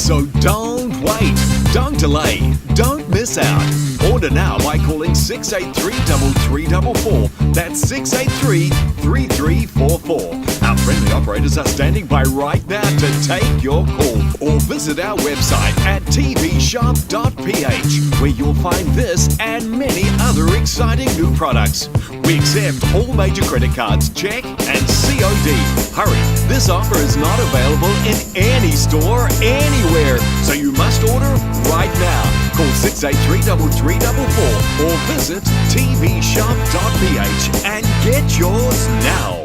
So don't wait, don't delay, don't miss out. Order now by calling 683-3344. That's 683-3344. Our friendly operators are standing by right now to take your call. Or visit our website at tvshop.ph, where you'll find this and many other exciting new products. We accept all major credit cards, check and COD. Hurry, this offer is not available in any store anywhere, so you must order right now. Call 683-3344 or visit tvshop.ph and get yours now.